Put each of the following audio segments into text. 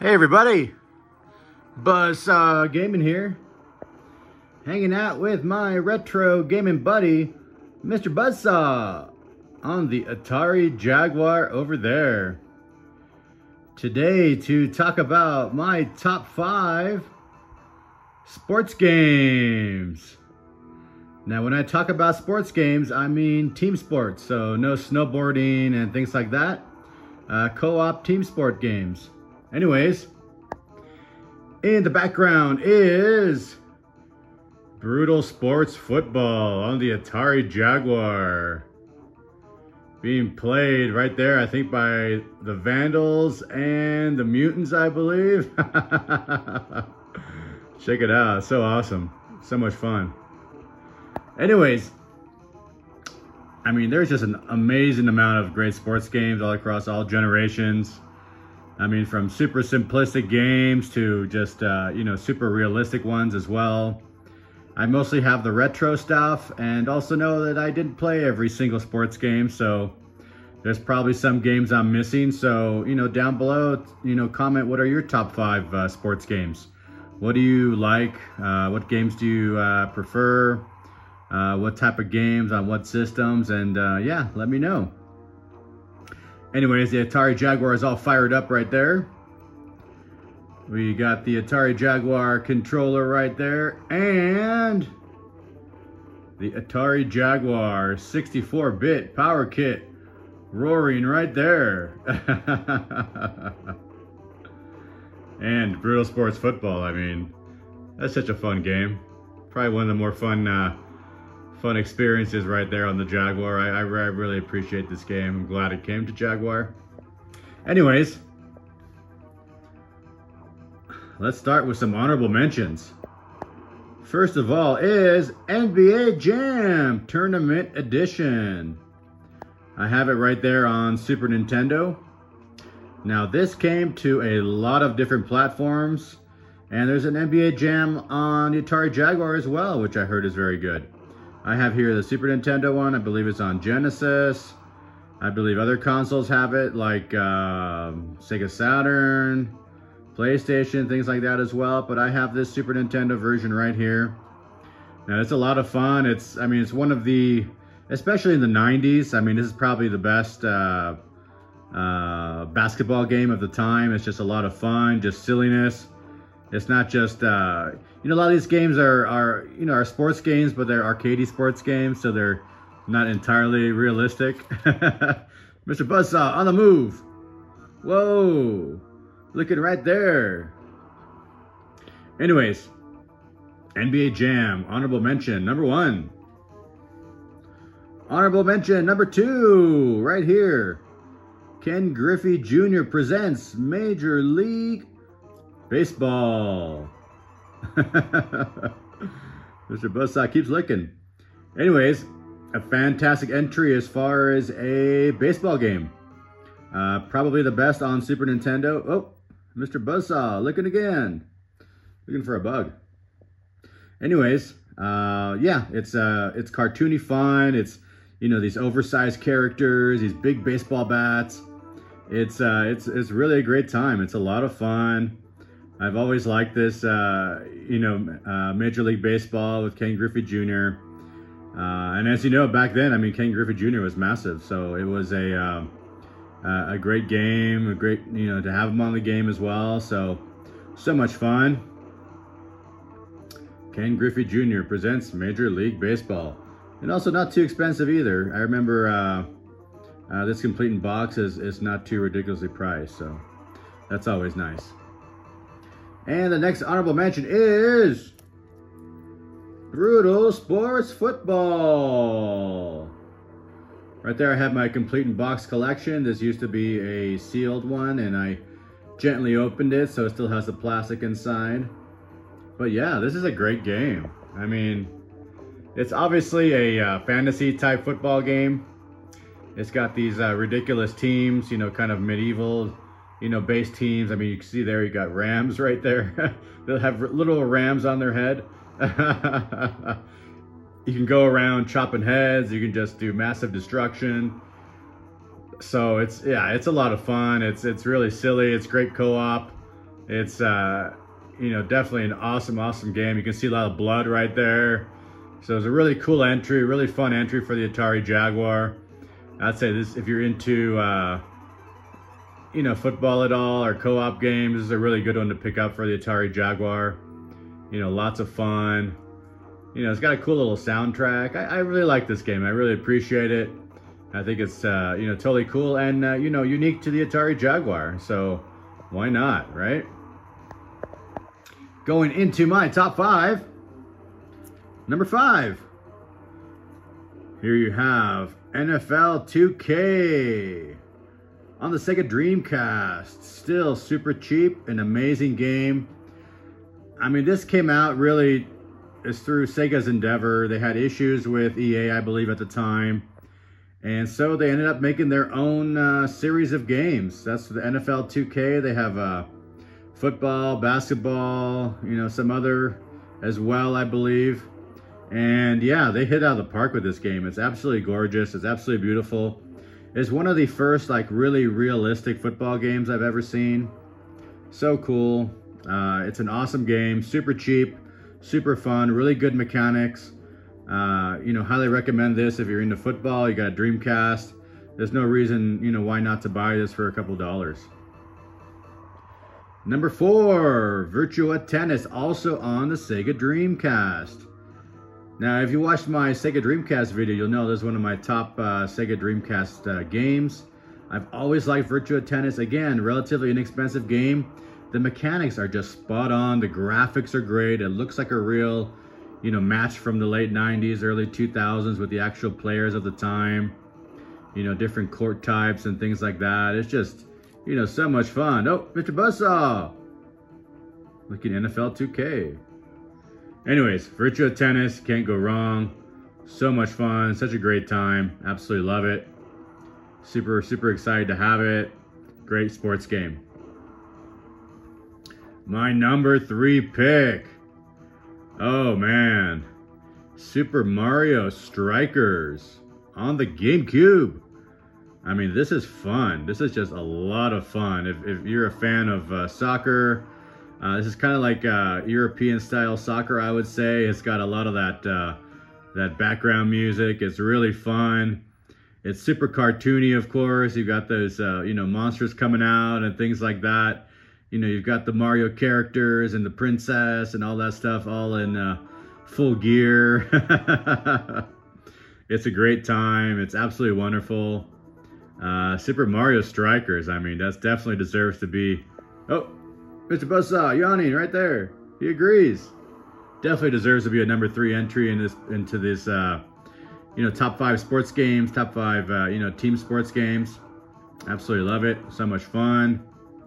Hey everybody, Buzzsaw Gaming here, hanging out with my retro gaming buddy, Mr. Buzzsaw, on the Atari Jaguar over there. Today to talk about my top 5 sports games. Now when I talk about sports games, I mean team sports, so no snowboarding and things like that. Co-op team sport games. Anyways, in the background is Brutal Sports Football on the Atari Jaguar. Being played right there, I think, by the Vandals and the Mutants, I believe. Check it out, so awesome. So much fun. Anyways, I mean, there's just an amazing amount of great sports games all across all generations. I mean, from super simplistic games to just, super realistic ones as well. I mostly have the retro stuff, and also know that I didn't play every single sports game, so there's probably some games I'm missing. So, down below, comment what are your top 5 sports games. What do you like? What games do you prefer? What type of games on what systems? And yeah, let me know. Anyways, the Atari Jaguar is all fired up right there. We got the Atari Jaguar controller right there, and the Atari Jaguar 64-bit power kit roaring right there. And Brutal Sports Football, I mean, that's such a fun game. Probably one of the more fun experiences right there on the Jaguar. I really appreciate this game. I'm glad it came to Jaguar. Anyways, let's start with some honorable mentions. First of all is NBA Jam Tournament Edition. I have it right there on Super Nintendo. Now this came to a lot of different platforms, and there's an NBA Jam on the Atari Jaguar as well, which I heard is very good. I have here the Super Nintendo one. I believe it's on Genesis. I believe other consoles have it, like Sega Saturn, PlayStation, things like that as well. But I have this Super Nintendo version right here. Now it's a lot of fun. It's one of the, especially in the 90s, I mean, this is probably the best basketball game of the time. It's just a lot of fun, just silliness. It's not just, a lot of these games are sports games, but they're arcadey sports games, so they're not entirely realistic. Mr. Buzzsaw on the move. Whoa, looking right there. Anyways, NBA Jam, honorable mention, number 1. Honorable mention, number 2, right here. Ken Griffey Jr. presents Major League Baseball. Mr. Buzzsaw keeps licking. Anyways, a fantastic entry as far as a baseball game. Probably the best on Super Nintendo. Oh, Mr. Buzzsaw licking again. Looking for a bug. Anyways, yeah, it's cartoony fun. It's, these oversized characters, these big baseball bats. It's really a great time. It's a lot of fun. I've always liked this, Major League Baseball with Ken Griffey Jr. And as you know, back then, I mean, Ken Griffey Jr. was massive. So it was a great game, a great, to have him on the game as well. So much fun. Ken Griffey Jr. presents Major League Baseball. And also not too expensive either. I remember this complete in box is not too ridiculously priced. So that's always nice. And the next honorable mention is Brutal Sports Football. Right there I have my complete in box collection. This used to be a sealed one, and I gently opened it, so it still has the plastic inside. But yeah, this is a great game. I mean, it's obviously a fantasy type football game. It's got these ridiculous teams, kind of medieval base teams. I mean, you can see there, you got Rams right there. They'll have little rams on their head. You can go around chopping heads. You can just do massive destruction. So it's a lot of fun. It's really silly. It's great co-op. It's, you know, definitely an awesome game. You can see a lot of blood right there. So it's a really cool entry, really fun entry for the Atari Jaguar. I'd say this, if you're into, you know, football at all or co-op games, this is a really good one to pick up for the Atari Jaguar. You know, lots of fun. You know, it's got a cool little soundtrack. I really like this game. I really appreciate it. I think it's, you know, totally cool and, you know, unique to the Atari Jaguar. So why not, right? Going into my top 5. Number 5. Here you have NFL 2K on the Sega Dreamcast. Still super cheap, an amazing game. I mean, this came out really is through Sega's endeavor. They had issues with EA, I believe, at the time. And so they ended up making their own series of games. That's the NFL 2K. They have football, basketball, you know, some other as well, I believe. And yeah, they hit out of the park with this game. It's absolutely gorgeous. It's absolutely beautiful. It's one of the first like really realistic football games I've ever seen. So cool. It's an awesome game, super cheap, super fun, really good mechanics. You know, highly recommend this if you're into football, you got a Dreamcast. There's no reason, you know, why not to buy this for a couple dollars. Number 4, Virtua Tennis, also on the Sega Dreamcast. Now, if you watched my Sega Dreamcast video, you'll know this is one of my top Sega Dreamcast games. I've always liked Virtua Tennis. Again, relatively inexpensive game. The mechanics are just spot on. The graphics are great. It looks like a real, you know, match from the late 90s, early 2000s with the actual players of the time. You know, different court types and things like that. It's just, you know, so much fun. Oh, Mr. Buzzsaw! Looking NFL 2K. Anyways, Virtua Tennis, can't go wrong. So much fun, such a great time. Absolutely love it. Super excited to have it. Great sports game. My number 3 pick. Oh man. Super Mario Strikers on the GameCube. I mean, this is fun. This is just a lot of fun. If you're a fan of soccer, this is kind of like European style soccer, I would say. It's got a lot of that background music. It's really fun. It's super cartoony, of course. You've got those, you know, monsters coming out and things like that. You know, you've got the Mario characters and the princess and all that stuff all in full gear. It's a great time. It's absolutely wonderful. Super Mario Strikers, I mean, that definitely deserves to be... Oh, Mr. Buzzsaw yawning right there. He agrees. Definitely deserves to be a number 3 entry into this, you know, top 5 sports games, top 5, you know, team sports games. Absolutely love it. So much fun.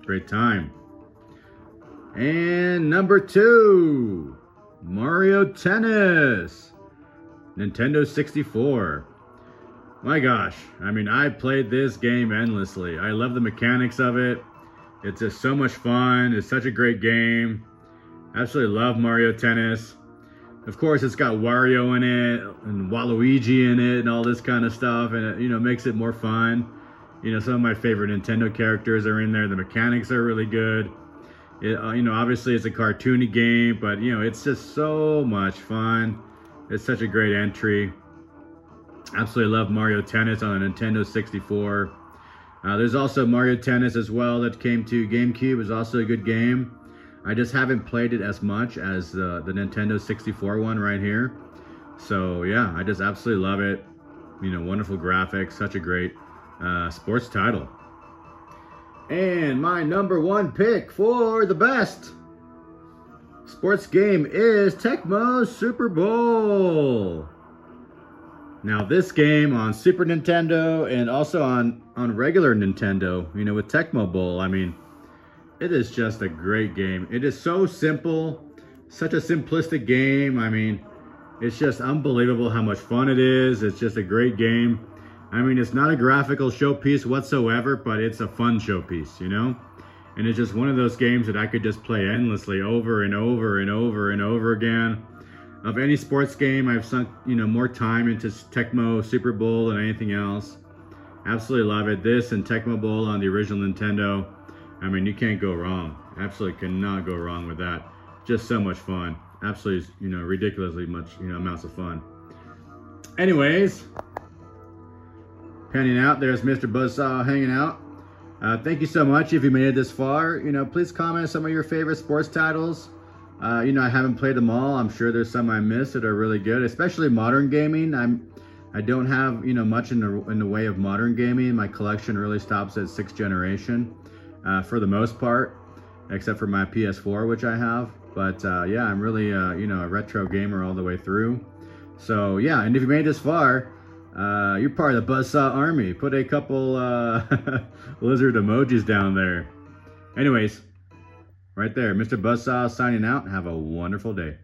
Great time. And number 2, Mario Tennis, Nintendo 64. My gosh, I mean, I played this game endlessly. I love the mechanics of it. It's just so much fun. It's such a great game. Absolutely love Mario Tennis. Of course, it's got Wario in it and Waluigi in it and all this kind of stuff, and it, you know, makes it more fun. You know, some of my favorite Nintendo characters are in there. The mechanics are really good. It, you know, obviously it's a cartoony game, but you know, it's just so much fun. It's such a great entry. Absolutely love Mario Tennis on the Nintendo 64. There's also Mario Tennis as well that came to GameCube. It's also a good game. I just haven't played it as much as the Nintendo 64 one right here. So yeah, I just absolutely love it. You know, wonderful graphics, such a great sports title. And my number 1 pick for the best sports game is Tecmo Super Bowl. Now this game on Super Nintendo and also on regular Nintendo, you know, with Tecmo Bowl, I mean, it is just a great game. It is so simple, such a simplistic game. I mean, it's just unbelievable how much fun it is. It's just a great game. I mean, it's not a graphical showpiece whatsoever, but it's a fun showpiece, you know? And it's just one of those games that I could just play endlessly over and over and over and over again. Of any sports game, I've sunk, you know, more time into Tecmo Super Bowl than anything else. Absolutely love it. This and Tecmo Bowl on the original Nintendo, I mean, you can't go wrong. Absolutely cannot go wrong with that. Just so much fun. Absolutely, you know, ridiculously much, you know, amounts of fun. Anyways, panning out, there's Mr. Buzzsaw hanging out. Thank you so much if you made it this far. You know, please comment some of your favorite sports titles. You know, I haven't played them all. I'm sure there's some I missed that are really good, especially modern gaming. I don't have, you know, much in the way of modern gaming. My collection really stops at 6th generation for the most part, except for my PS4, which I have. But yeah, I'm really, you know, a retro gamer all the way through. So yeah, and if you made this far, you're part of the Buzzsaw army. Put a couple lizard emojis down there. Anyways, right there, Mr. Buzzsaw signing out. Have a wonderful day.